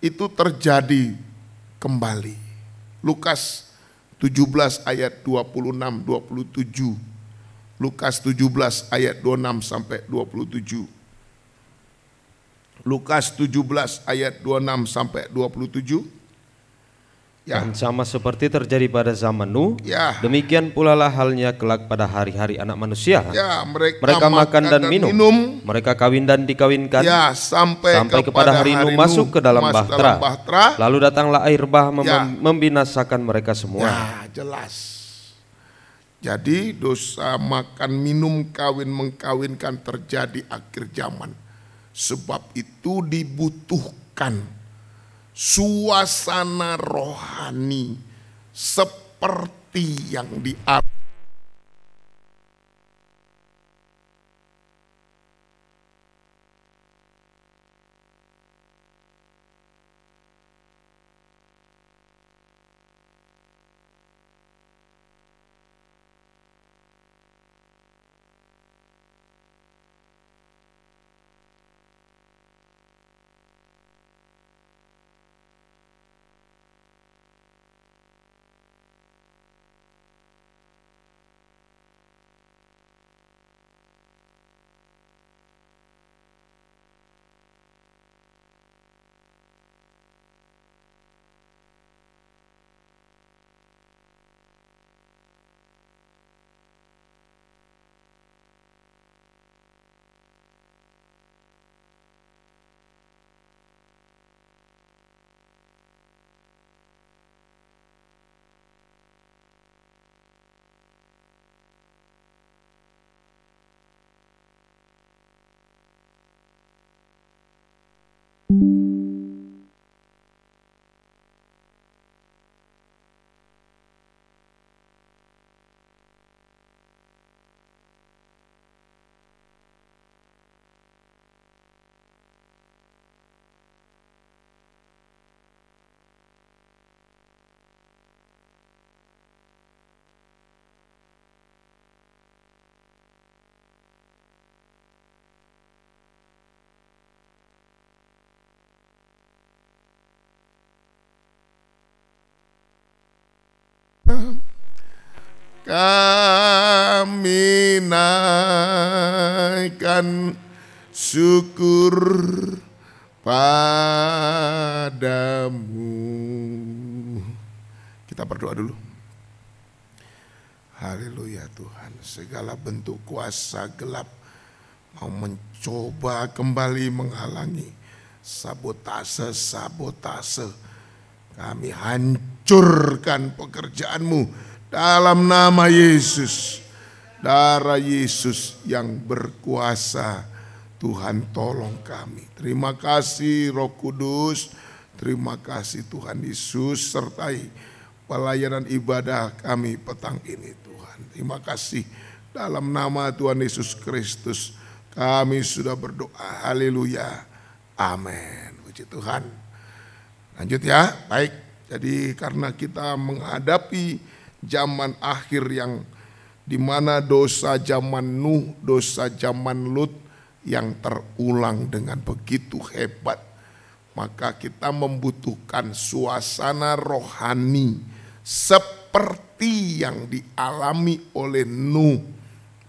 itu terjadi kembali. Lukas 17 ayat 26-27. Lukas 17 ayat 26 sampai 27. Lukas 17 ayat 26 sampai 27. Ya. Dan sama seperti terjadi pada zaman Nuh, Ya. demikian pula lah halnya kelak pada hari-hari anak manusia. Ya, Mereka makan dan minum, mereka kawin dan dikawinkan, ya, sampai kepada hari Nuh masuk ke dalam bahtera. Lalu datanglah air bah membinasakan mereka semua. Ya, jelas. Jadi dosa makan minum kawin mengkawinkan terjadi akhir zaman. Sebab itu dibutuhkan suasana rohani seperti yang dialami kami naikkan syukur padamu. Kita berdoa dulu. Haleluya Tuhan, segala bentuk kuasa gelap mau mencoba kembali menghalangi sabotase, kami hancurkan pekerjaanmu dalam nama Yesus. Darah Yesus yang berkuasa, Tuhan tolong kami. Terima kasih Roh Kudus, terima kasih Tuhan Yesus, sertai pelayanan ibadah kami petang ini Tuhan. Terima kasih, dalam nama Tuhan Yesus Kristus kami sudah berdoa. Haleluya, amin. Puji Tuhan. Lanjut ya, baik. Jadi karena kita menghadapi zaman akhir yang dimana dosa zaman Nuh, dosa zaman Lut yang terulang dengan begitu hebat, maka kita membutuhkan suasana rohani seperti yang dialami oleh Nuh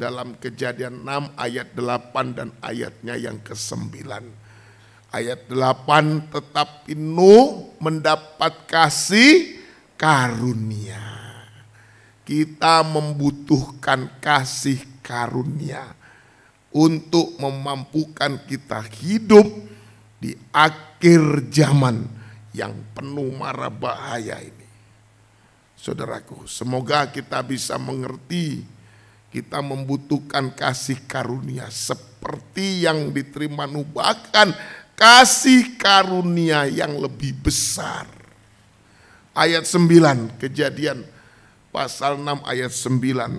dalam Kejadian 6 ayat 8 dan ayatnya yang ke-9. Ayat 8, tetapi Nuh mendapat kasih karunia. Kita membutuhkan kasih karunia untuk memampukan kita hidup di akhir zaman yang penuh mara bahaya ini. Saudaraku, semoga kita bisa mengerti kita membutuhkan kasih karunia seperti yang diterima Nuh, bahkan kasih karunia yang lebih besar. Ayat 9, Kejadian pasal 6 ayat 9.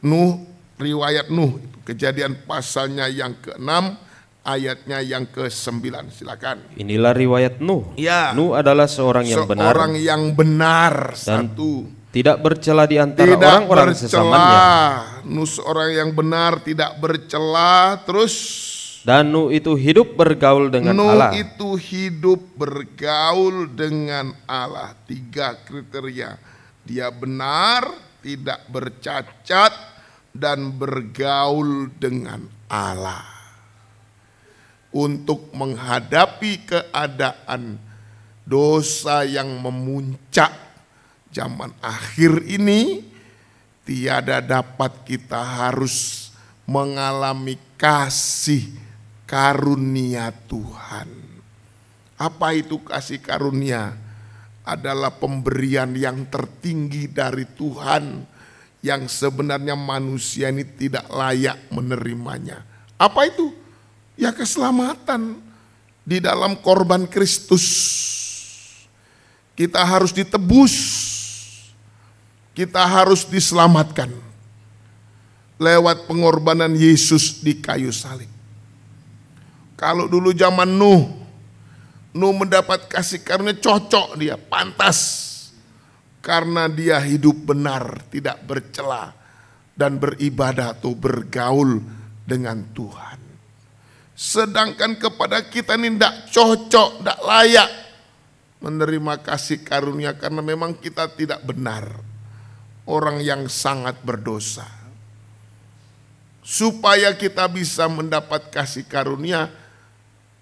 Nuh, riwayat Nuh, Kejadian pasalnya yang ke-6 ayatnya yang ke-9. Silakan. Inilah riwayat Nuh. Ya. Nuh adalah seorang yang benar. Seorang yang benar. Dan satu. Tidak bercela di antara orang-orang sesamanya. Nuh seorang yang benar, tidak bercela. Terus Dan Nuh itu hidup bergaul dengan Allah. Nuh itu hidup bergaul dengan Allah. 3 kriteria. Dia benar, tidak bercacat, dan bergaul dengan Allah. Untuk menghadapi keadaan dosa yang memuncak zaman akhir ini, tiada dapat kita harus mengalami kasih karunia Tuhan. Apa itu kasih karunia? Adalah pemberian yang tertinggi dari Tuhan yang sebenarnya manusia ini tidak layak menerimanya. Apa itu? Ya keselamatan di dalam korban Kristus. Kita harus ditebus, kita harus diselamatkan lewat pengorbanan Yesus di kayu salib. Kalau dulu zaman Nuh mendapat kasih karunia, cocok dia, pantas. Karena dia hidup benar, tidak bercela, dan beribadah atau bergaul dengan Tuhan. Sedangkan kepada kita ini tidak cocok, tidak layak menerima kasih karunia karena memang kita tidak benar. Orang yang sangat berdosa. Supaya kita bisa mendapat kasih karunia,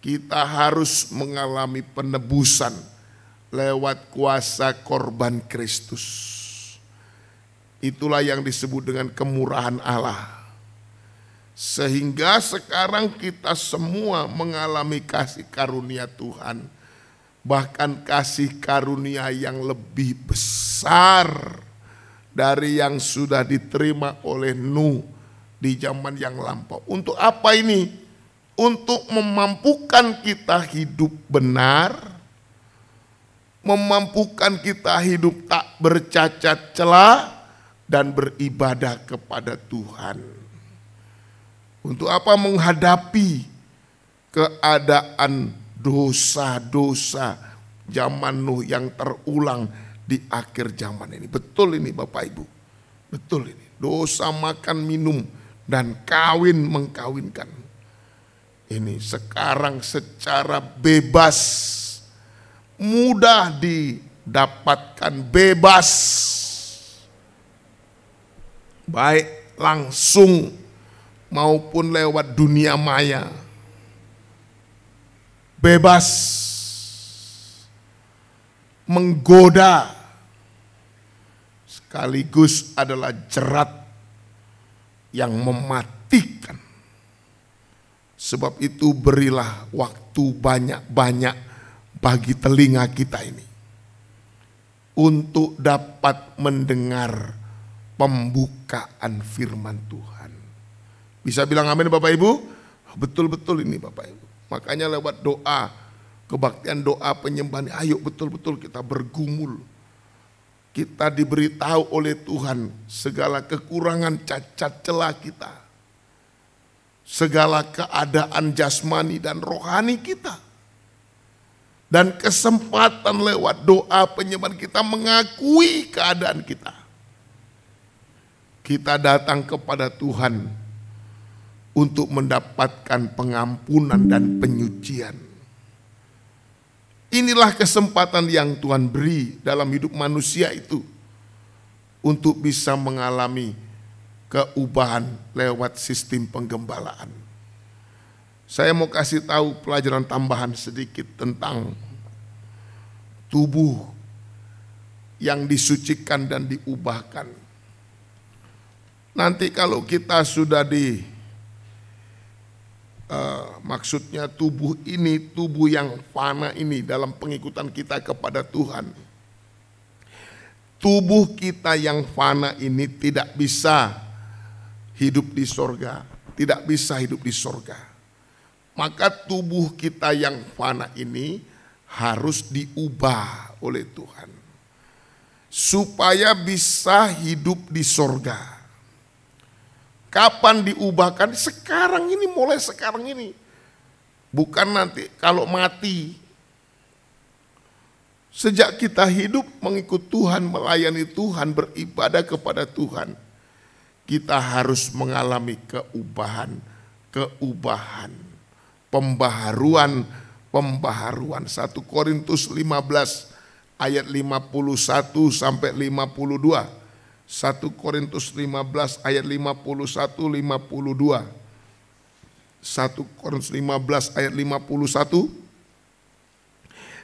kita harus mengalami penebusan lewat kuasa korban Kristus. Itulah yang disebut dengan kemurahan Allah. Sehingga sekarang kita semua mengalami kasih karunia Tuhan. Bahkan kasih karunia yang lebih besar dari yang sudah diterima oleh Nuh di zaman yang lampau. Untuk apa ini? Untuk memampukan kita hidup benar, memampukan kita hidup tak bercacat celah, dan beribadah kepada Tuhan. Untuk apa? Menghadapi keadaan dosa-dosa zaman Nuh yang terulang di akhir zaman ini. Betul ini Bapak Ibu, betul ini. Dosa makan minum dan kawin mengkawinkan. Ini sekarang secara bebas, mudah didapatkan, bebas. Baik langsung maupun lewat dunia maya. Bebas menggoda sekaligus adalah jerat yang mematikan. Sebab itu berilah waktu banyak-banyak bagi telinga kita ini untuk dapat mendengar pembukaan firman Tuhan. Bisa bilang amin Bapak Ibu? Betul-betul ini Bapak Ibu. Makanya lewat doa, kebaktian doa penyembahan, ayo betul-betul kita bergumul. Kita diberitahu oleh Tuhan segala kekurangan cacat celah kita. Segala keadaan jasmani dan rohani kita. Dan kesempatan lewat doa penyembahan kita mengakui keadaan kita. Kita datang kepada Tuhan untuk mendapatkan pengampunan dan penyucian. Inilah kesempatan yang Tuhan beri dalam hidup manusia itu untuk bisa mengalami keubahan lewat sistem penggembalaan. Saya mau kasih tahu pelajaran tambahan sedikit tentang tubuh yang disucikan dan diubahkan. Nanti kalau kita sudah maksudnya tubuh ini, tubuh yang fana ini dalam pengikutan kita kepada Tuhan. Tubuh kita yang fana ini tidak bisa hidup di sorga, tidak bisa hidup di sorga. Maka tubuh kita yang fana ini harus diubah oleh Tuhan supaya bisa hidup di sorga. Kapan diubahkan? Sekarang ini, mulai sekarang ini. Bukan nanti kalau mati. Sejak kita hidup mengikut Tuhan, melayani Tuhan, beribadah kepada Tuhan, kita harus mengalami keubahan. pembaharuan. 1 Korintus 15 ayat 51 sampai 52. 1 Korintus 15 ayat 51 52. 1 Korintus 15 ayat 51.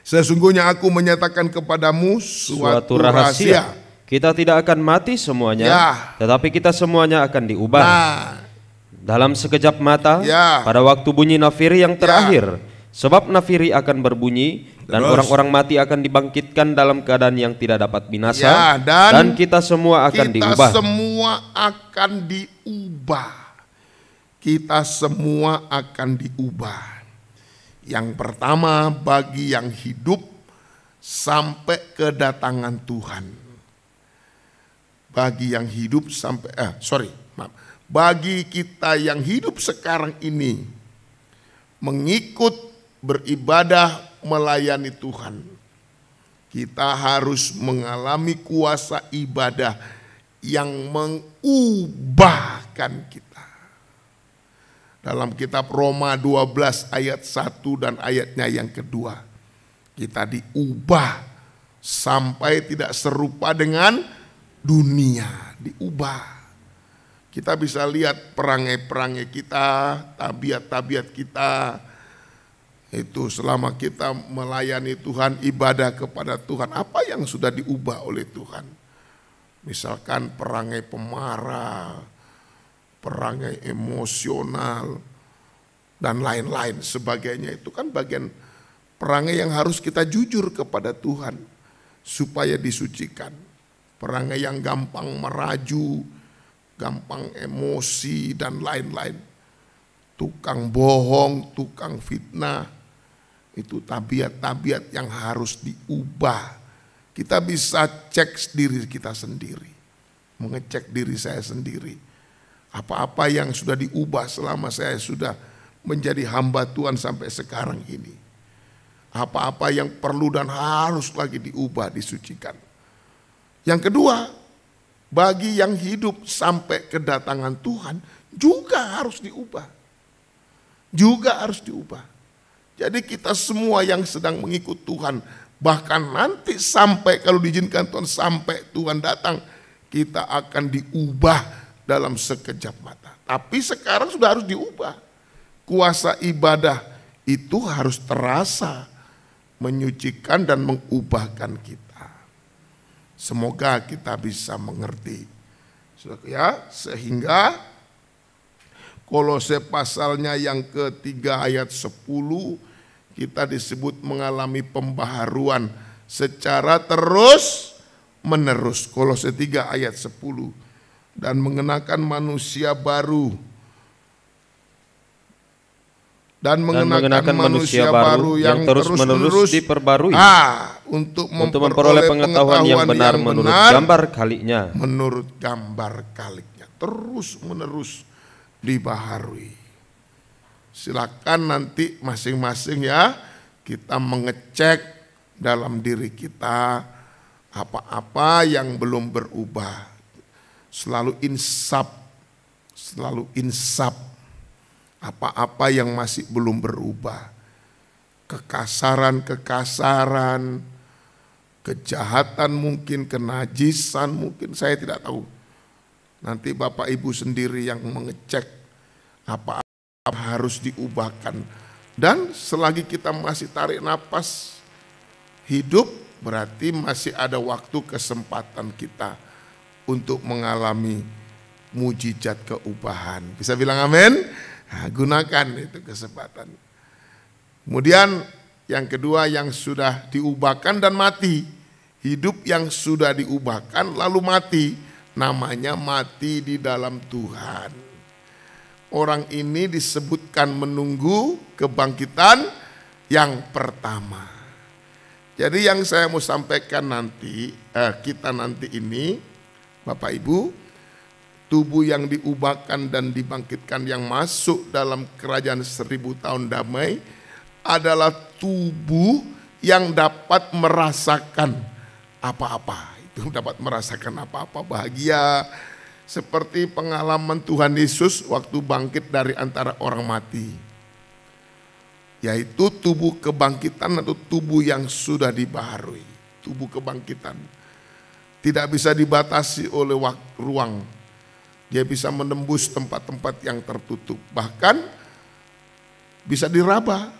Sesungguhnya aku menyatakan kepadamu suatu rahasia. Kita tidak akan mati semuanya, tetapi kita semuanya akan diubah. Dalam sekejap mata, pada waktu bunyi nafiri yang terakhir. Sebab nafiri akan berbunyi dan orang-orang mati akan dibangkitkan dalam keadaan yang tidak dapat binasa, dan kita semua akan diubah. Kita semua akan diubah. Kita semua akan diubah. Yang pertama, bagi yang hidup sampai kedatangan Tuhan. Bagi yang hidup sampai bagi kita yang hidup sekarang ini, mengikut, beribadah, melayani Tuhan, kita harus mengalami kuasa ibadah yang mengubahkan kita. Dalam kitab Roma 12 ayat 1 dan ayatnya yang kedua, kita diubah sampai tidak serupa dengan dunia, diubah. Kita bisa lihat perangai-perangai kita, tabiat-tabiat kita, itu selama kita melayani Tuhan, ibadah kepada Tuhan, apa yang sudah diubah oleh Tuhan. Misalkan perangai pemarah, perangai emosional, dan lain-lain sebagainya. Itu kan bagian perangai yang harus kita jujur kepada Tuhan supaya disucikan. Perangai yang gampang meraju, gampang emosi, dan lain-lain. Tukang bohong, tukang fitnah, itu tabiat-tabiat yang harus diubah. Kita bisa cek diri kita sendiri, mengecek diri saya sendiri. Apa-apa yang sudah diubah selama saya sudah menjadi hamba Tuhan sampai sekarang ini. Apa-apa yang perlu dan harus lagi diubah, disucikan. Yang kedua, bagi yang hidup sampai kedatangan Tuhan juga harus diubah. Juga harus diubah. Jadi kita semua yang sedang mengikut Tuhan, bahkan nanti sampai kalau diizinkan Tuhan sampai Tuhan datang, kita akan diubah dalam sekejap mata. Tapi sekarang sudah harus diubah. Kuasa ibadah itu harus terasa, menyucikan dan mengubahkan kita. Semoga kita bisa mengerti. Ya, sehingga Kolose pasalnya yang ketiga ayat 10, kita disebut mengalami pembaharuan secara terus menerus. Kolose 3 ayat 10. Dan mengenakan manusia baru. Dan mengenakan manusia baru yang terus-menerus diperbarui. Untuk memperoleh pengetahuan yang benar menurut gambar kaliknya. Menurut gambar kaliknya. Terus menerus dibaharui. Silakan nanti masing-masing ya, kita mengecek dalam diri kita apa-apa yang belum berubah. Selalu insaf apa-apa yang masih belum berubah. Kekasaran, kejahatan mungkin, kenajisan mungkin, saya tidak tahu. Nanti Bapak Ibu sendiri yang mengecek apa harus diubahkan. Dan selagi kita masih tarik napas hidup, berarti masih ada waktu, kesempatan kita untuk mengalami mujizat keubahan. Bisa bilang amin? Nah, gunakan itu kesempatan. Kemudian yang kedua, yang sudah diubahkan dan mati. Hidup yang sudah diubahkan lalu mati, namanya mati di dalam Tuhan. Orang ini disebutkan menunggu kebangkitan yang pertama. Jadi yang saya mau sampaikan nanti, kita nanti ini, Bapak Ibu, tubuh yang diubahkan dan dibangkitkan yang masuk dalam kerajaan 1000 tahun damai adalah tubuh yang dapat merasakan apa-apa. Itu dapat merasakan apa-apa, bahagia. Seperti pengalaman Tuhan Yesus waktu bangkit dari antara orang mati. yaitu tubuh kebangkitan atau tubuh yang sudah dibaharui. Tubuh kebangkitan tidak bisa dibatasi oleh ruang. Dia bisa menembus tempat-tempat yang tertutup. Bahkan bisa diraba.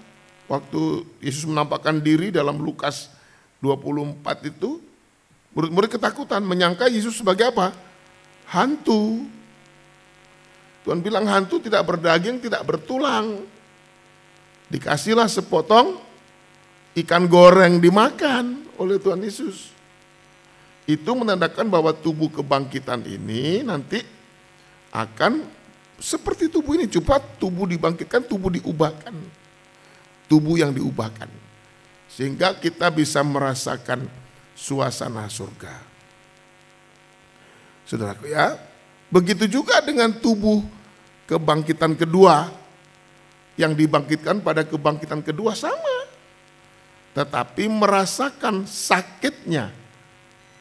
Waktu Yesus menampakkan diri dalam Lukas 24 itu, murid-murid ketakutan, menyangka Yesus sebagai apa? Hantu. Tuhan bilang hantu tidak berdaging, tidak bertulang. Dikasihlah sepotong ikan goreng dimakan oleh Tuhan Yesus. Itu menandakan bahwa tubuh kebangkitan ini nanti akan seperti tubuh ini. Coba tubuh dibangkitkan, tubuh diubahkan. Tubuh yang diubahkan. Sehingga kita bisa merasakan suasana surga. Saudaraku ya, begitu juga dengan tubuh kebangkitan kedua. Yang dibangkitkan pada kebangkitan kedua sama. Tetapi merasakan sakitnya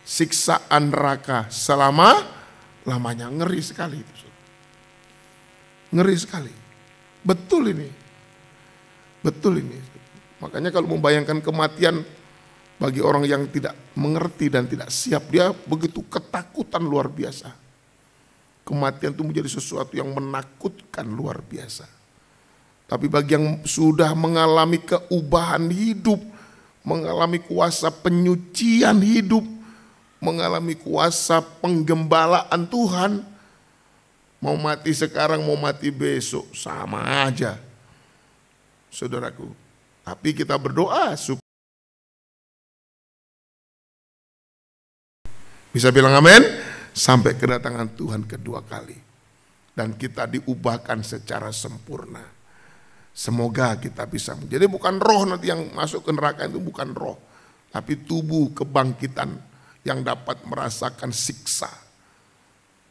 siksaan neraka selama-lamanya. Ngeri sekali itu. Ngeri sekali. Betul ini. Betul ini. Makanya kalau membayangkan kematian bagi orang yang tidak mengerti dan tidak siap, dia begitu ketakutan luar biasa. Kematian itu menjadi sesuatu yang menakutkan luar biasa. Tapi bagi yang sudah mengalami keubahan hidup, mengalami kuasa penyucian hidup, mengalami kuasa penggembalaan Tuhan, mau mati sekarang, mau mati besok, sama aja. Saudaraku, tapi kita berdoa supaya bisa bilang amin, sampai kedatangan Tuhan kedua kali. Dan kita diubahkan secara sempurna. Semoga kita bisa menjadi bukan roh nanti yang masuk ke neraka, itu bukan roh. Tapi tubuh kebangkitan yang dapat merasakan siksa.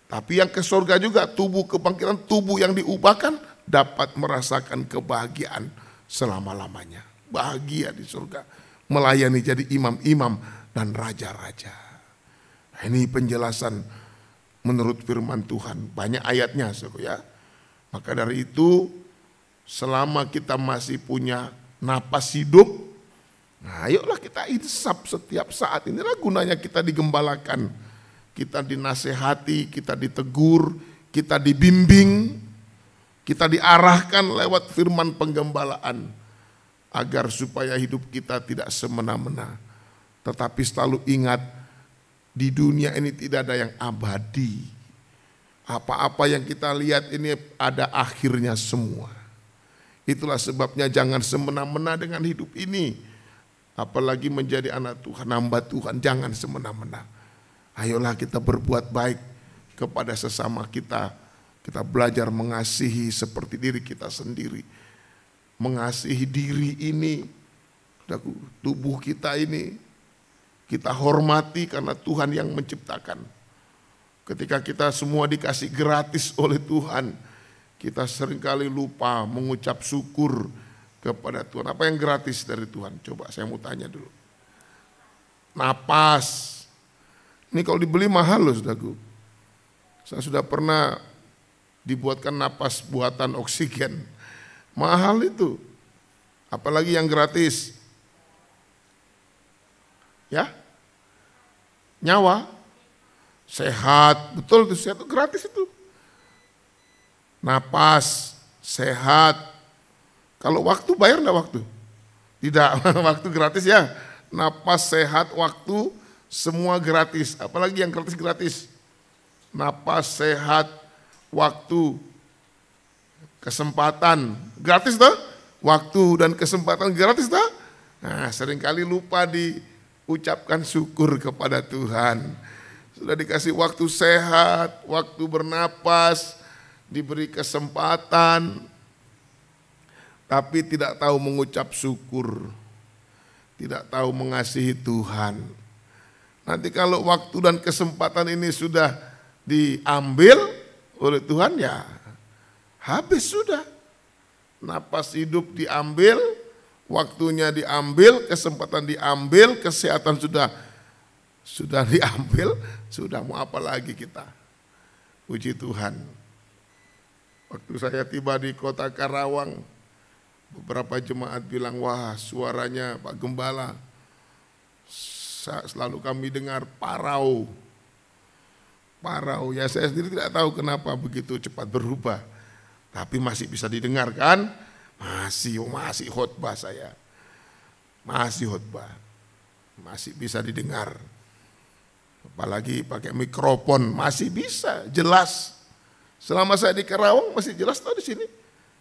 Tapi yang ke surga juga tubuh kebangkitan, tubuh yang diubahkan dapat merasakan kebahagiaan selama-lamanya. Bahagia di surga. Melayani jadi imam-imam dan raja-raja. Nah, ini penjelasan menurut firman Tuhan. Banyak ayatnya ya. Maka dari itu selama kita masih punya napas hidup, nah ayolah kita insaf setiap saat. Inilah gunanya kita digembalakan. Kita dinasehati, kita ditegur, kita dibimbing, kita diarahkan lewat firman penggembalaan. Agar supaya hidup kita tidak semena-mena. Tetapi selalu ingat, di dunia ini tidak ada yang abadi. Apa-apa yang kita lihat ini ada akhirnya semua. Itulah sebabnya jangan semena-mena dengan hidup ini. Apalagi menjadi anak Tuhan, hamba Tuhan, jangan semena-mena. Ayolah kita berbuat baik kepada sesama kita. Kita belajar mengasihi seperti diri kita sendiri. Mengasihi diri ini, tubuh kita ini, kita hormati karena Tuhan yang menciptakan. Ketika kita semua dikasih gratis oleh Tuhan, kita seringkali lupa mengucap syukur kepada Tuhan. Apa yang gratis dari Tuhan? Coba saya mau tanya dulu. Napas. Ini kalau dibeli mahal loh saudaraku. Saya sudah pernah dibuatkan napas buatan oksigen. Mahal itu. Apalagi yang gratis. Ya. Nyawa. Sehat. Betul itu, sehat itu gratis itu. Napas, sehat. Kalau waktu bayar enggak waktu? Tidak, waktu gratis ya. Napas, sehat, waktu, semua gratis. Apalagi yang gratis-gratis. Napas, sehat, waktu, kesempatan. Gratis toh? Waktu dan kesempatan gratis toh? Nah, seringkali lupa diucapkan syukur kepada Tuhan. Sudah dikasih waktu sehat, waktu bernapas, diberi kesempatan, tapi tidak tahu mengucap syukur, tidak tahu mengasihi Tuhan. Nanti kalau waktu dan kesempatan ini sudah diambil oleh Tuhan, ya habis sudah. Napas hidup diambil, waktunya diambil, kesempatan diambil, kesehatan sudah diambil, sudah mau apa lagi kita? Puji Tuhan. Waktu saya tiba di kota Karawang, Beberapa jemaat bilang, wah suaranya Pak Gembala selalu kami dengar parau. Ya saya sendiri tidak tahu kenapa begitu cepat berubah. Tapi masih bisa didengar kan? Masih khotbah saya. Masih khotbah. Masih bisa didengar. Apalagi pakai mikrofon masih bisa jelas. Selama saya di Karawang masih jelas tahu di sini.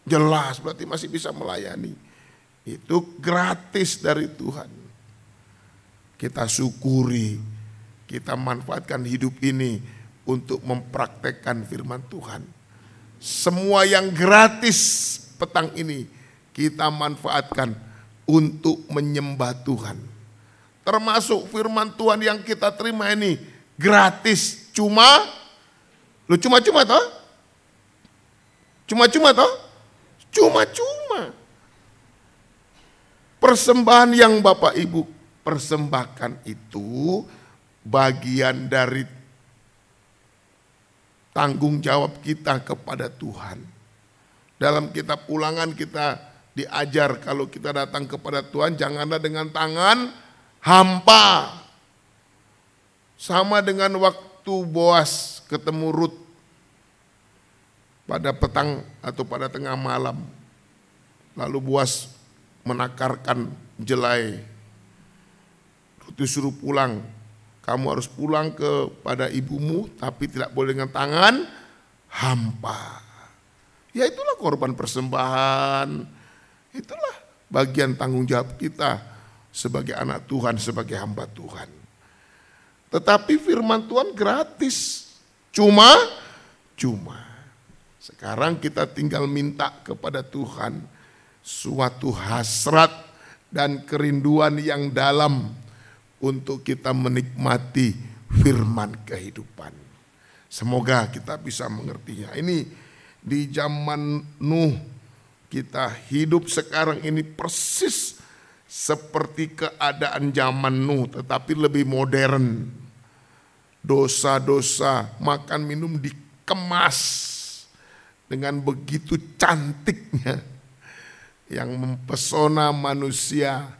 Jelas, berarti masih bisa melayani. Itu gratis dari Tuhan. Kita syukuri, kita manfaatkan hidup ini untuk mempraktekkan firman Tuhan. Semua yang gratis petang ini kita manfaatkan untuk menyembah Tuhan. Termasuk firman Tuhan yang kita terima ini gratis, cuma-cuma toh? Cuma-cuma toh? Cuma-cuma. Persembahan yang Bapak Ibu persembahkan itu bagian dari tanggung jawab kita kepada Tuhan. Dalam kitab Ulangan kita diajar kalau kita datang kepada Tuhan janganlah dengan tangan hampa. Sama dengan waktu Boas ketemu Rut pada petang atau pada tengah malam. Lalu Boas menakarkan jelai. Rut disuruh pulang. Kamu harus pulang kepada ibumu tapi tidak boleh dengan tangan hampa. Ya itulah korban persembahan. Itulah bagian tanggung jawab kita sebagai anak Tuhan, sebagai hamba Tuhan. Tetapi firman Tuhan gratis. Cuma. Sekarang kita tinggal minta kepada Tuhan suatu hasrat dan kerinduan yang dalam untuk kita menikmati firman kehidupan. Semoga kita bisa mengertinya. Ini di zaman Nuh kita hidup sekarang ini persis seperti keadaan zaman Nuh, tetapi lebih modern. Dosa-dosa, makan minum dikemas dengan begitu cantiknya yang mempesona manusia,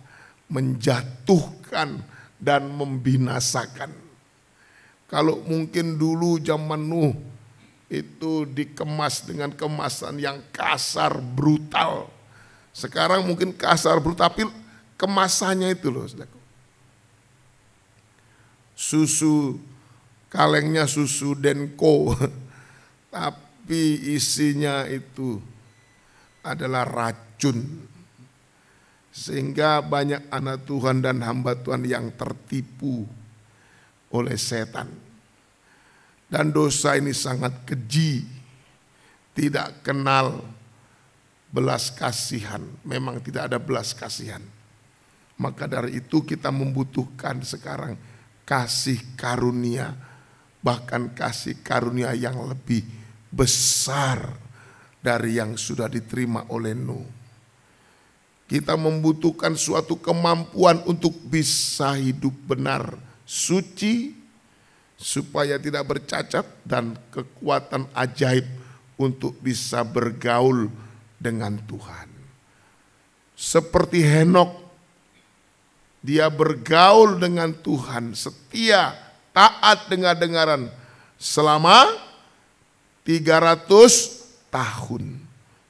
menjatuhkan dan membinasakan. Kalau mungkin dulu zaman Nuh itu dikemas dengan kemasan yang kasar, brutal. Sekarang mungkin kasar, brutal, tapi kemasannya itu loh. Susu, kalengnya susu Denko, tapi isinya itu adalah racun. Sehingga banyak anak Tuhan dan hamba Tuhan yang tertipu oleh setan. Dan dosa ini sangat keji, tidak kenal belas kasihan. Memang tidak ada belas kasihan. Maka dari itu kita membutuhkan sekarang kasih karunia, bahkan kasih karunia yang lebih besar dari yang sudah diterima oleh Nuh. Kita membutuhkan suatu kemampuan untuk bisa hidup benar, suci, supaya tidak bercacat, dan kekuatan ajaib untuk bisa bergaul dengan Tuhan. Seperti Henokh, dia bergaul dengan Tuhan, setia, taat dengar-dengaran selama 300 tahun.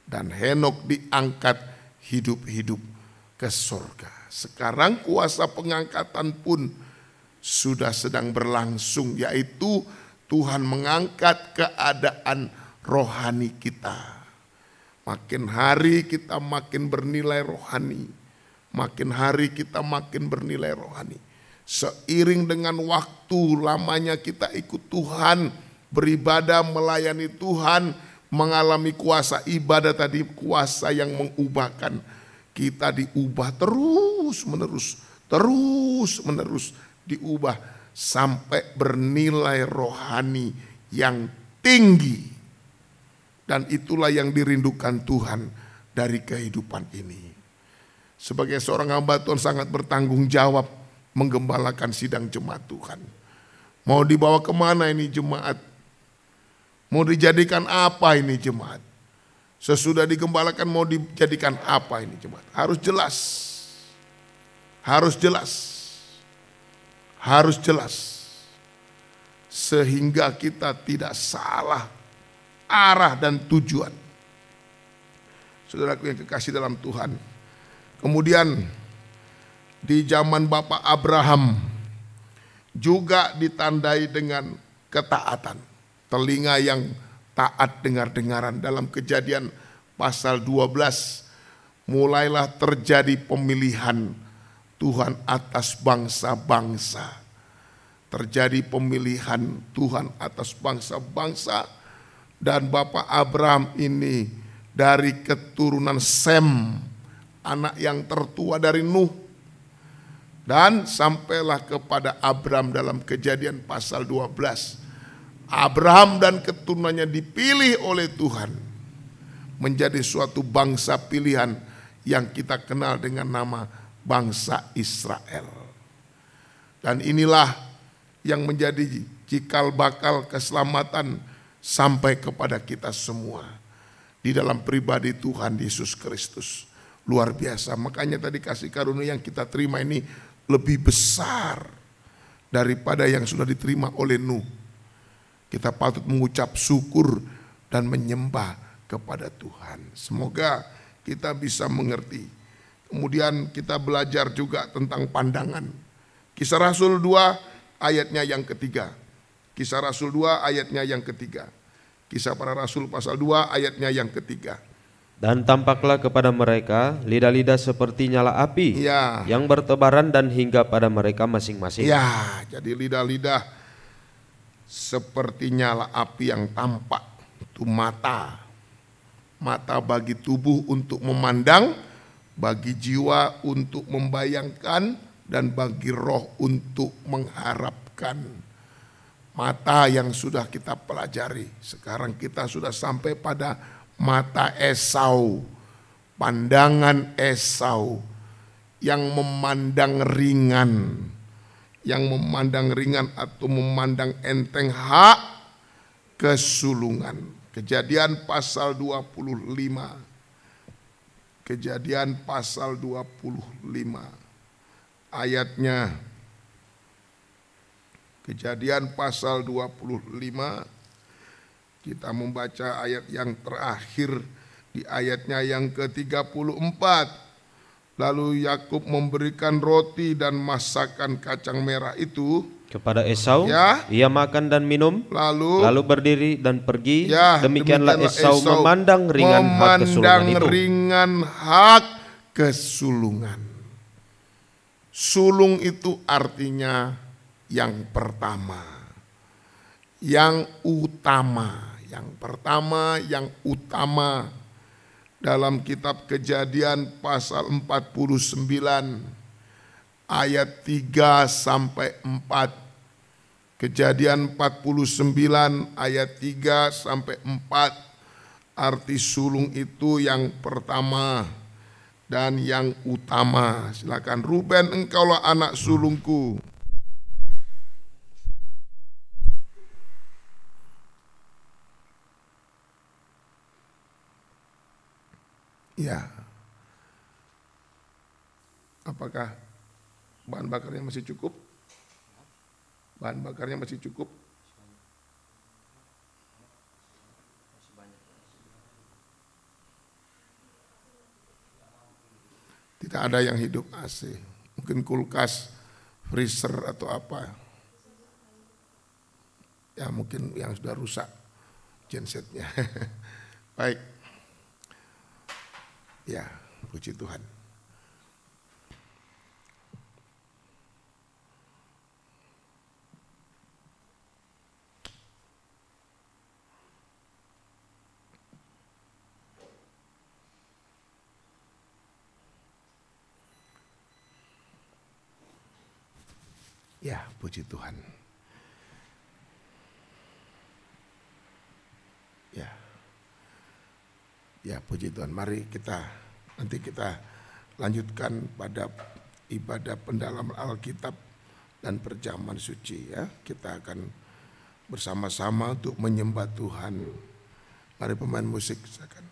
Dan Henokh diangkat hidup-hidup ke surga. Sekarang kuasa pengangkatan pun sudah sedang berlangsung, yaitu Tuhan mengangkat keadaan rohani kita. Makin hari kita makin bernilai rohani. Makin hari kita makin bernilai rohani. Seiring dengan waktu lamanya kita ikut Tuhan, beribadah, melayani Tuhan, mengalami kuasa ibadah tadi, kuasa yang mengubahkan kita, diubah terus menerus diubah sampai bernilai rohani yang tinggi. Dan itulah yang dirindukan Tuhan dari kehidupan ini. Sebagai seorang hamba Tuhan sangat bertanggung jawab menggembalakan sidang jemaat Tuhan. Mau dibawa kemana ini jemaat? Mau dijadikan apa ini jemaat? Sesudah digembalakan mau dijadikan apa ini jemaat? Harus jelas. Harus jelas. Harus jelas. Sehingga kita tidak salah arah dan tujuan. Saudaraku yang kekasih dalam Tuhan. Kemudian di zaman Bapak Abraham juga ditandai dengan ketaatan. Telinga yang taat dengar-dengaran. Dalam Kejadian pasal 12 mulailah terjadi pemilihan Tuhan atas bangsa-bangsa. Terjadi pemilihan Tuhan atas bangsa-bangsa. Dan Bapak Abraham ini dari keturunan Sem, anak yang tertua dari Nuh. Dan sampailah kepada Abraham dalam Kejadian pasal 12. Abraham dan keturunannya dipilih oleh Tuhan menjadi suatu bangsa pilihan yang kita kenal dengan nama bangsa Israel. Dan inilah yang menjadi cikal bakal keselamatan sampai kepada kita semua di dalam pribadi Tuhan Yesus Kristus. Luar biasa. Makanya tadi kasih karunia yang kita terima ini lebih besar daripada yang sudah diterima oleh Nuh. Kita patut mengucap syukur dan menyembah kepada Tuhan. Semoga kita bisa mengerti. Kemudian kita belajar juga tentang pandangan. Kisah Rasul 2 ayatnya yang ketiga. Kisah Rasul 2 ayatnya yang ketiga. Kisah para Rasul pasal 2 ayatnya yang ketiga. Dan tampaklah kepada mereka lidah-lidah seperti nyala api yang bertebaran dan hingga pada mereka masing-masing. Ya, jadi lidah-lidah seperti nyala api yang tampak. Itu mata. Mata bagi tubuh untuk memandang, bagi jiwa untuk membayangkan, dan bagi roh untuk mengharapkan. Mata yang sudah kita pelajari. Sekarang kita sudah sampai pada mata Esau. Pandangan Esau yang memandang ringan. Yang memandang ringan atau memandang enteng hak kesulungan. Kejadian pasal 25. Kejadian pasal 25. Ayatnya, Kejadian pasal 25, kita membaca ayat yang terakhir di ayatnya yang ke-34. Lalu Yakub memberikan roti dan masakan kacang merah itu kepada Esau, ia makan dan minum, lalu berdiri dan pergi. Demikianlah Esau memandang ringan hak kesulungan. Sulung itu artinya yang pertama, yang utama, yang pertama, yang utama. Dalam kitab Kejadian pasal 49 ayat 3 sampai 4. Kejadian 49 ayat 3 sampai 4. Arti sulung itu yang pertama dan yang utama. Silakan. Ruben, engkaulah anak sulungku. Ya. Apakah bahan bakarnya masih cukup? Bahan bakarnya masih cukup? Tidak ada yang hidup AC. Mungkin kulkas, freezer atau apa. Ya mungkin yang sudah rusak gensetnya. Baik. Ya, puji Tuhan. Ya, puji Tuhan. Ya. Ya, puji Tuhan. Mari nanti kita lanjutkan pada ibadah pendalaman Alkitab dan perjamuan suci ya. Kita akan bersama-sama untuk menyembah Tuhan. Mari pemain musik silakan.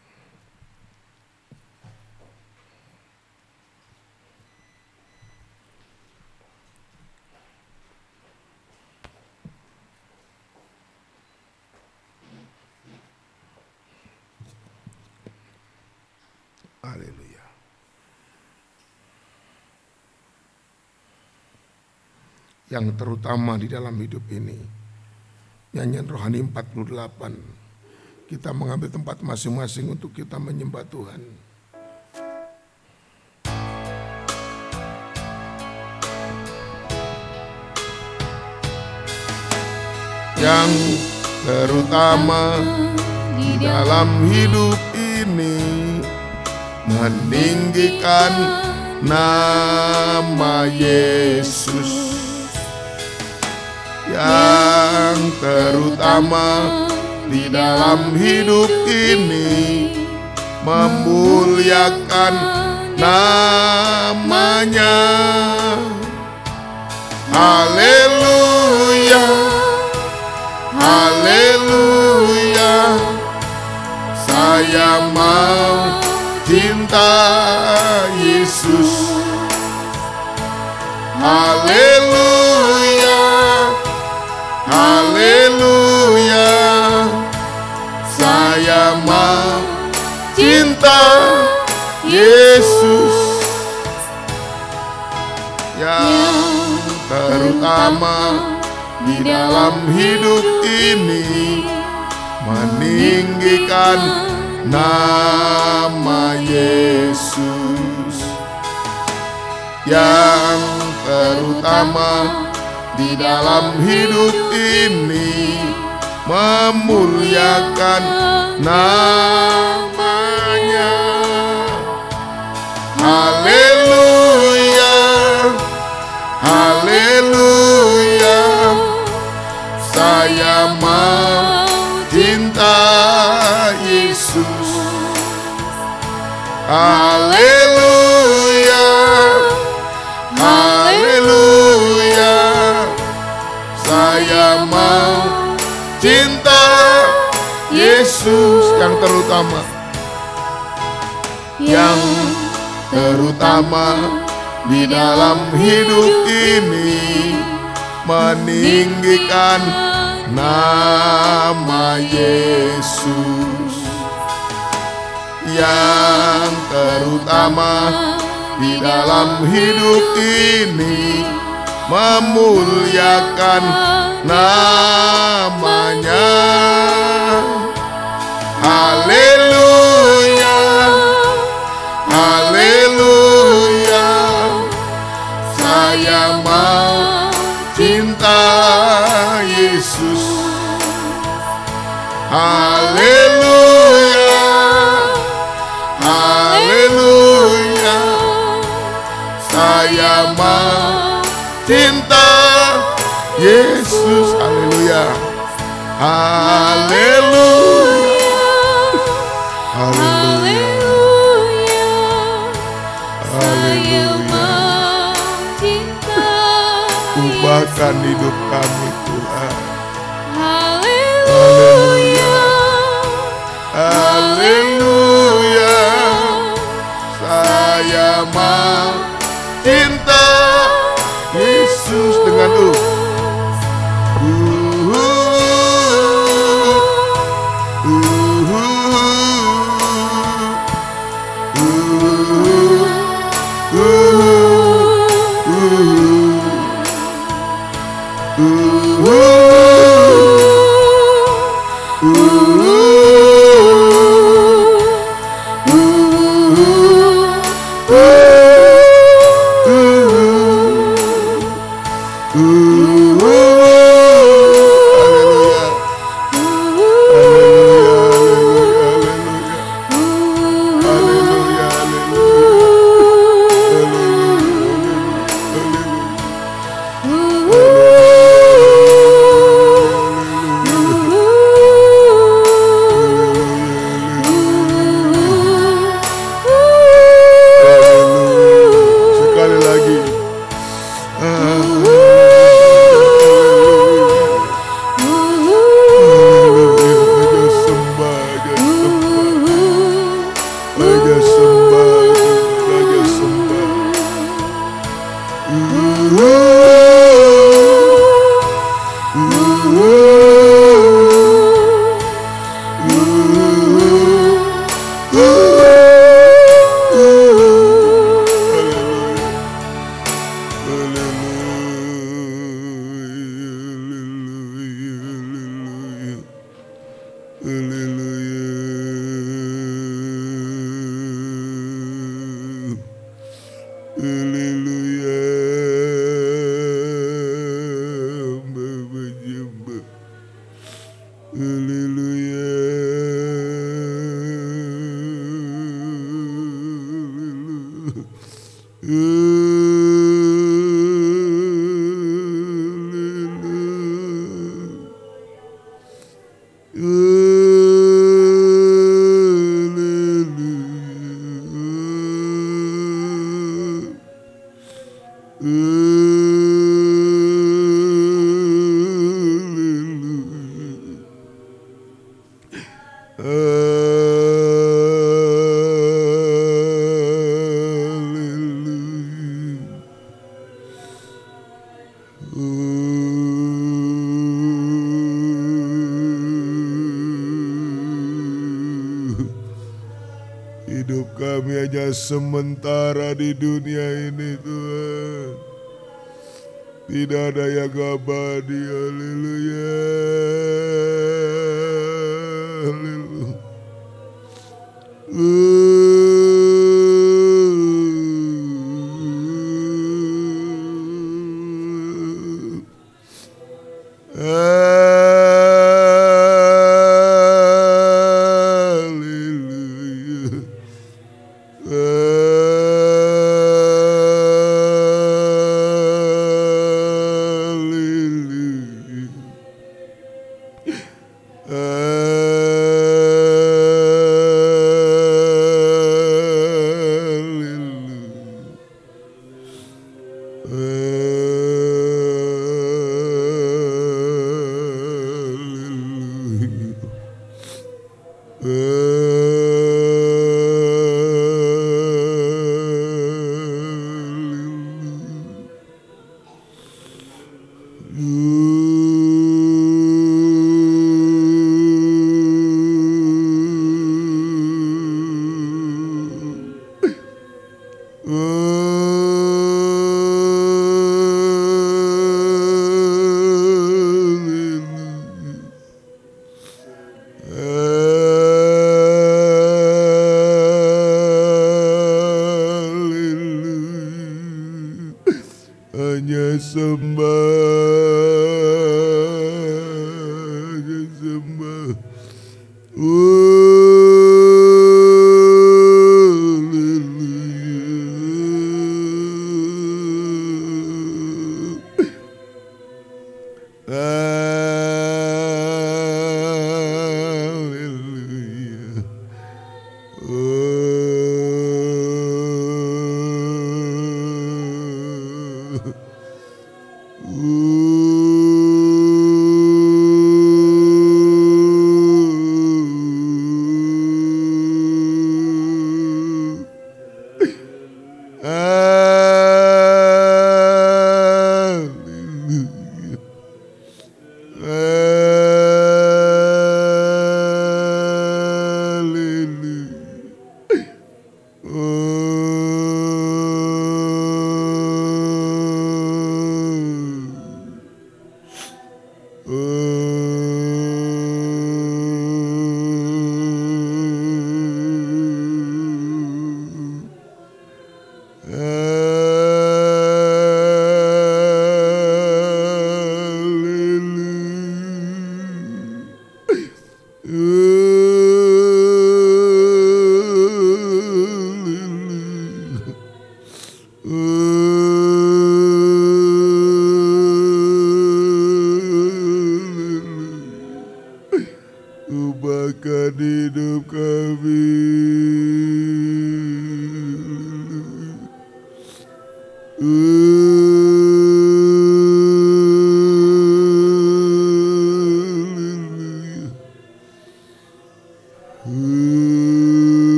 Haleluya. Yang terutama di dalam hidup ini, nyanyian rohani 48, kita mengambil tempat masing-masing untuk kita menyembah Tuhan. Yang terutama di dalam hidup ini, meninggikan nama Yesus. Yang terutama di dalam hidup ini, memuliakan namanya. Haleluya, haleluya, saya mau cinta Yesus. Haleluya, haleluya, saya mau cinta Yesus. Yang terutama di dalam hidup ini, meninggikan nama Yesus. Yang terutama di dalam hidup ini, memuliakan namanya. Haleluya, haleluya, saya mau cinta Yesus. Haleluya, haleluya, saya mau cinta Yesus. Yang terutama, yang terutama di dalam hidup ini, meninggikan nama Yesus. Yang terutama di dalam hidup ini, memuliakan namanya. Haleluya, haleluya, saya mau cinta Yesus. Haleluya, haleluya, saya mau cinta Yesus. Haleluya, haleluya, haleluya, haleluya. Ubahkan hidup kami Tuhan. Haleluya, haleluya, saya mau cinta Yesus dengan Hidup kami hanya sementara di dunia ini Tuhan. Tidak ada yang abadi. Haleluya. Hanya sembah.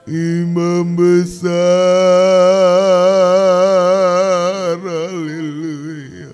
Imam besar, haleluya.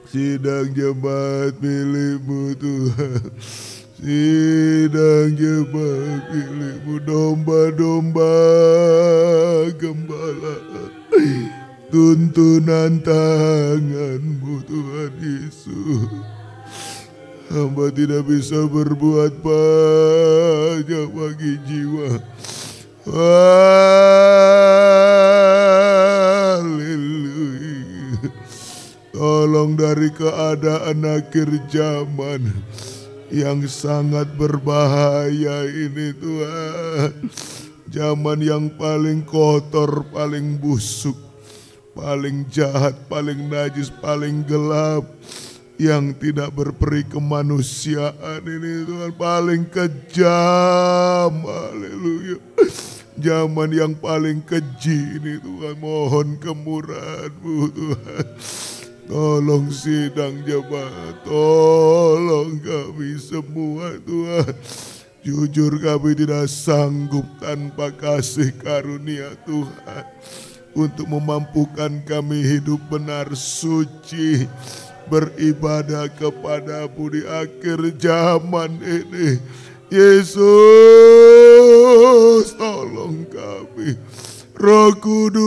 Sidang jemaat milik-Mu Tuhan, sidang jemaat milik-Mu, domba-domba gembala, tuntunan tangan-Mu Tuhan Yesus. Hamba tidak bisa berbuat banyak bagi jiwa. Haleluya. Tolong dari keadaan akhir zaman yang sangat berbahaya ini Tuhan. Zaman yang paling kotor, paling busuk, paling jahat, paling najis, paling gelap, yang tidak berperi kemanusiaan ini Tuhan, paling kejam. Haleluya. Zaman yang paling keji ini Tuhan, mohon kemurahan-Mu Tuhan. Tolong sidang jemaat, tolong kami semua Tuhan. Jujur kami tidak sanggup tanpa kasih karunia Tuhan untuk memampukan kami hidup benar, suci, beribadah kepada-Mu di akhir zaman ini. Yesus, tolong kami. Roh Kudus,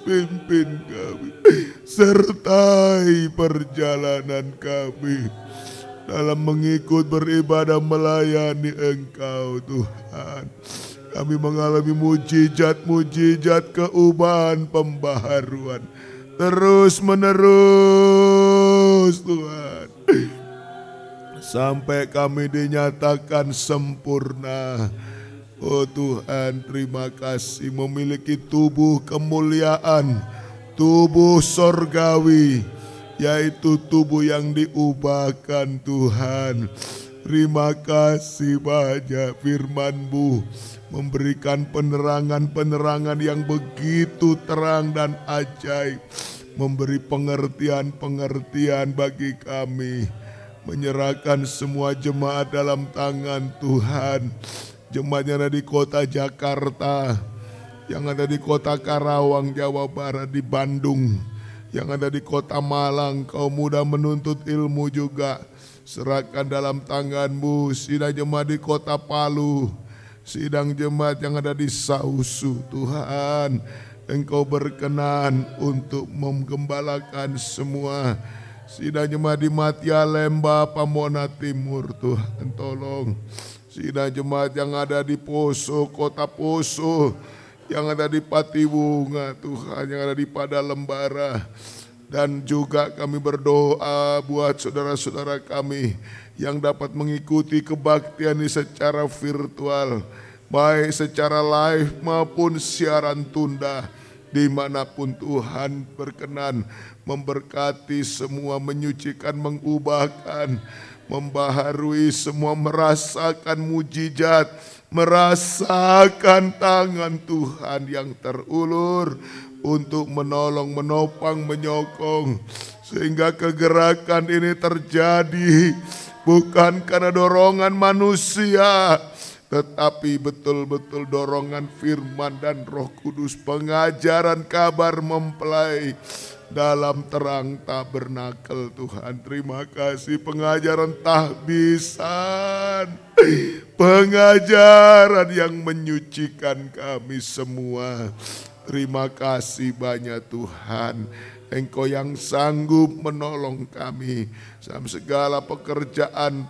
pimpin kami, sertai perjalanan kami dalam mengikut, beribadah, melayani Engkau Tuhan. Kami mengalami mujizat-mujizat, keubahan, pembaharuan terus menerus Tuhan, sampai kami dinyatakan sempurna. Oh Tuhan, terima kasih memiliki tubuh kemuliaan, tubuh sorgawi, yaitu tubuh yang diubahkan Tuhan. Terima kasih banyak, firman-Mu memberikan penerangan-penerangan yang begitu terang dan ajaib, memberi pengertian-pengertian bagi kami, menyerahkan semua jemaat dalam tangan Tuhan. Jemaat yang ada di kota Jakarta, yang ada di kota Karawang, Jawa Barat, di Bandung, yang ada di kota Malang, kaum muda menuntut ilmu juga, serahkan dalam tangan-Mu. Sidang jemaat di kota Palu, sidang jemaat yang ada di Sausu, Tuhan, Engkau berkenan untuk menggembalakan semua. Sidang jemaat di Matia Lemba, Pamona Timur, Tuhan tolong. Sidang jemaat yang ada di Poso, kota Poso, yang ada di Patiwunga, Tuhan, yang ada di Padalembara. Dan juga kami berdoa buat saudara-saudara kami yang dapat mengikuti kebaktian ini secara virtual, baik secara live maupun siaran tunda, dimanapun Tuhan berkenan memberkati semua, menyucikan, mengubahkan, membaharui semua, merasakan mujizat, merasakan tangan Tuhan yang terulur untuk menolong, menopang, menyokong, sehingga kegerakan ini terjadi bukan karena dorongan manusia, tetapi betul-betul dorongan firman dan Roh Kudus, pengajaran kabar mempelai dalam terang tabernakel Tuhan. Terima kasih pengajaran tahbisan, pengajaran yang menyucikan kami semua. Terima kasih banyak Tuhan. Engkau yang sanggup menolong kami dalam segala pekerjaan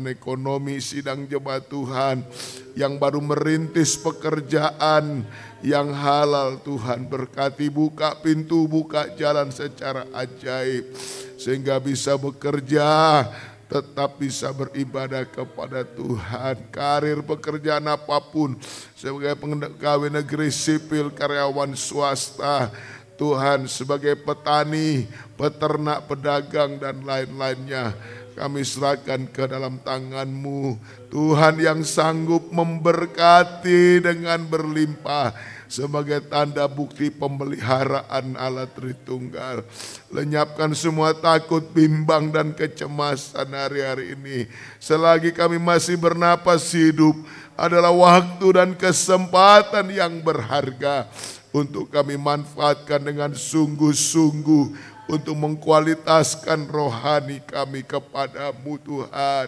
ekonomi sidang jemaat Tuhan, yang baru merintis pekerjaan yang halal Tuhan. Berkati, buka pintu, buka jalan secara ajaib, sehingga bisa bekerja, tetap bisa beribadah kepada Tuhan. Karir pekerjaan apapun, sebagai pegawai negeri sipil, karyawan swasta, Tuhan, sebagai petani, peternak, pedagang, dan lain-lainnya, kami serahkan ke dalam tangan-Mu. Tuhan yang sanggup memberkati dengan berlimpah sebagai tanda bukti pemeliharaan Allah Tritunggal. Lenyapkan semua takut, bimbang, dan kecemasan hari-hari ini. Selagi kami masih bernapas hidup, adalah waktu dan kesempatan yang berharga untuk kami manfaatkan dengan sungguh-sungguh untuk mengkualitaskan rohani kami kepadamu Tuhan.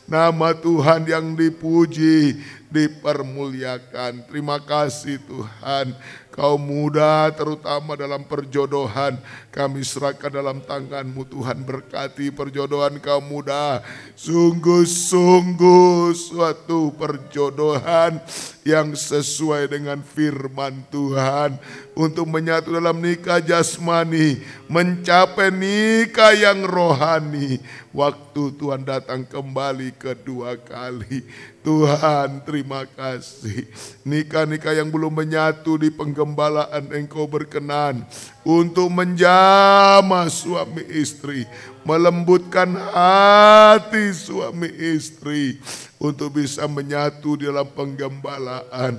Nama Tuhan yang dipuji, dipermuliakan. Terima kasih Tuhan. Kaum muda terutama dalam perjodohan, kami serahkan dalam tangan-Mu Tuhan. Berkati perjodohan kaum muda, sungguh-sungguh suatu perjodohan yang sesuai dengan firman Tuhan, untuk menyatu dalam nikah jasmani, mencapai nikah yang rohani waktu Tuhan datang kembali kedua kali. Tuhan, terima kasih. Nikah-nikah yang belum menyatu di penggembalaan, Engkau berkenan untuk menjamah suami istri, melembutkan hati suami istri untuk bisa menyatu di dalam penggembalaan.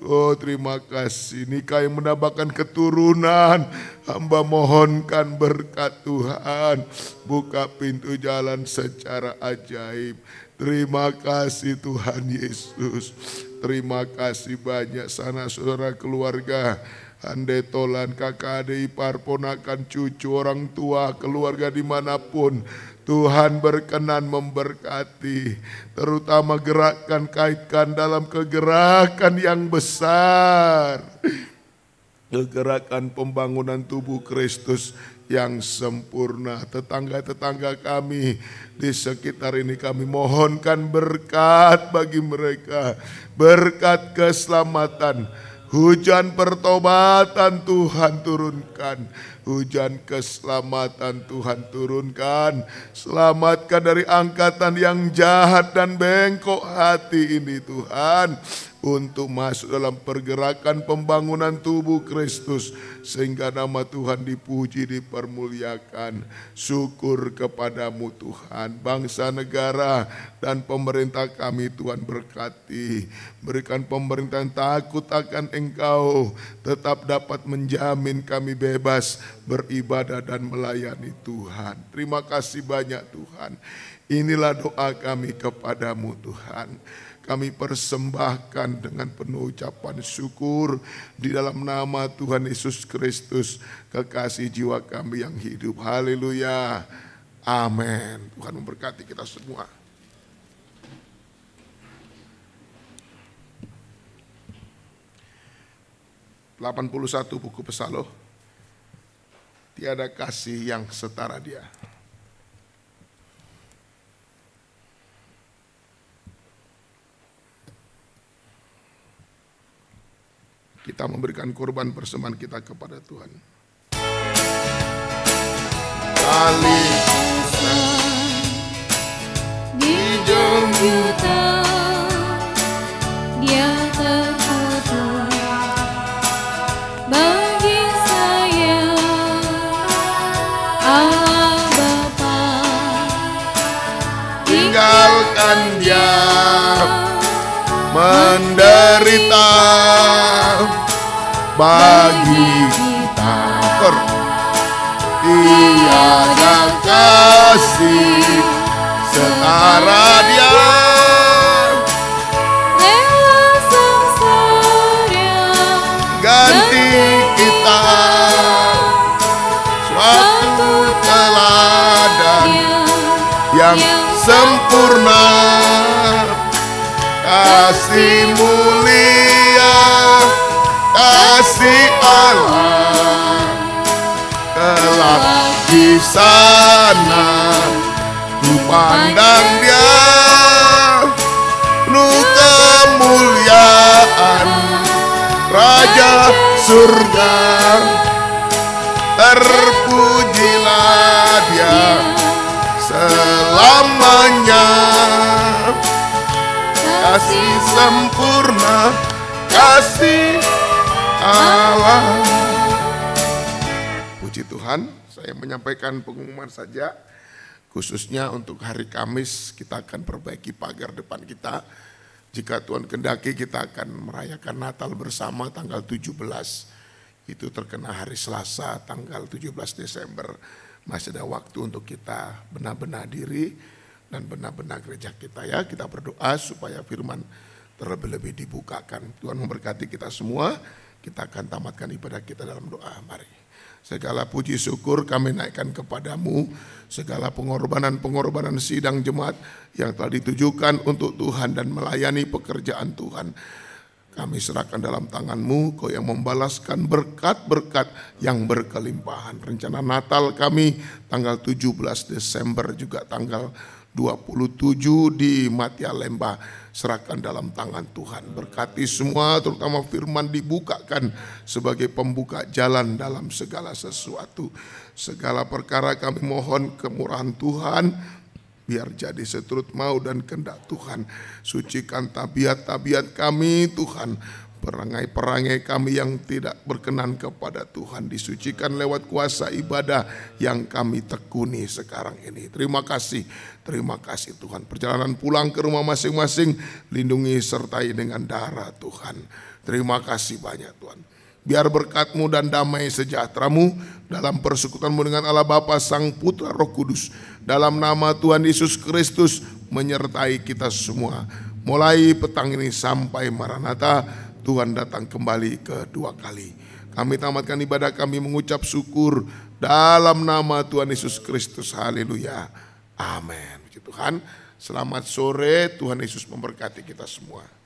Oh, terima kasih. Nikah yang mendapatkan keturunan, hamba mohonkan berkat Tuhan, buka pintu jalan secara ajaib. Terima kasih Tuhan Yesus. Terima kasih banyak sanak saudara keluarga, handai tolan, kakak adik ipar, ponakan cucu, orang tua, keluarga dimanapun. Tuhan berkenan memberkati, terutama gerakan, kaitkan dalam kegerakan yang besar, kegerakan pembangunan tubuh Kristus yang sempurna. Tetangga-tetangga kami di sekitar ini, kami mohonkan berkat bagi mereka, berkat keselamatan, hujan pertobatan Tuhan turunkan, hujan keselamatan Tuhan turunkan. Selamatkan dari angkatan yang jahat dan bengkok hati ini Tuhan, untuk masuk dalam pergerakan pembangunan tubuh Kristus, sehingga nama Tuhan dipuji, dipermuliakan. Syukur kepadamu Tuhan. Bangsa, negara, dan pemerintah kami Tuhan berkati. Berikan pemerintah yang takut akan Engkau, tetap dapat menjamin kami bebas beribadah dan melayani Tuhan. Terima kasih banyak Tuhan. Inilah doa kami kepadamu Tuhan. Kami persembahkan dengan penuh ucapan syukur di dalam nama Tuhan Yesus Kristus, kekasih jiwa kami yang hidup. Haleluya. Amin. Tuhan memberkati kita semua. (81) buku Psalm. Tiada kasih yang setara Dia. Kita memberikan korban persembahan kita kepada Tuhan. Kali di juta Dia terputus bagi saya, Allah Bapa. Tinggalkan Dia menderita bagi kita. Tiada kasih setara Dia. Rela sengsara Ganti kita suatu teladan yang sempurna. Kasih mulia, kasih Allah kelak di sana. Ku pandang Dia penuh kemuliaan, Raja surga. Terpujilah Dia selamanya. Kasih sempurna, kasih Allah. Puji Tuhan, saya menyampaikan pengumuman saja. Khususnya untuk hari Kamis kita akan perbaiki pagar depan kita. Jika Tuhan kehendaki kita akan merayakan Natal bersama tanggal 17. Itu terkena hari Selasa tanggal 17 Desember. Masih ada waktu untuk kita benar-benar diri dan benar-benar gereja kita ya. Kita berdoa supaya firman terlebih-lebih dibukakan. Tuhan memberkati kita semua. Kita akan tamatkan ibadah kita dalam doa. Mari. Segala puji syukur kami naikkan kepadamu. Segala pengorbanan-pengorbanan sidang jemaat yang telah ditujukan untuk Tuhan dan melayani pekerjaan Tuhan. Kami serahkan dalam tangan-Mu, Kau yang membalaskan berkat-berkat yang berkelimpahan. Rencana Natal kami tanggal 17 Desember juga tanggal 27 di Matia Lembah, serahkan dalam tangan Tuhan. Berkati semua, terutama firman dibukakan sebagai pembuka jalan dalam segala sesuatu. Segala perkara kami mohon kemurahan Tuhan, biar jadi seturut mau dan kehendak Tuhan. Sucikan tabiat-tabiat kami Tuhan. Perangai-perangai kami yang tidak berkenan kepada Tuhan disucikan lewat kuasa ibadah yang kami tekuni sekarang ini. Terima kasih Tuhan. Perjalanan pulang ke rumah masing-masing lindungi sertai dengan darah Tuhan. Terima kasih banyak Tuhan. Biar berkat-Mu dan damai sejahtera-Mu dalam persekutuan-Mu dengan Allah Bapa, Sang Putra, Roh Kudus, dalam nama Tuhan Yesus Kristus menyertai kita semua. Mulai petang ini sampai Maranatha, Tuhan datang kembali kedua kali. Kami tamatkan ibadah kami mengucap syukur dalam nama Tuhan Yesus Kristus. Haleluya. Amin. Puji Tuhan. Selamat sore. Tuhan Yesus memberkati kita semua.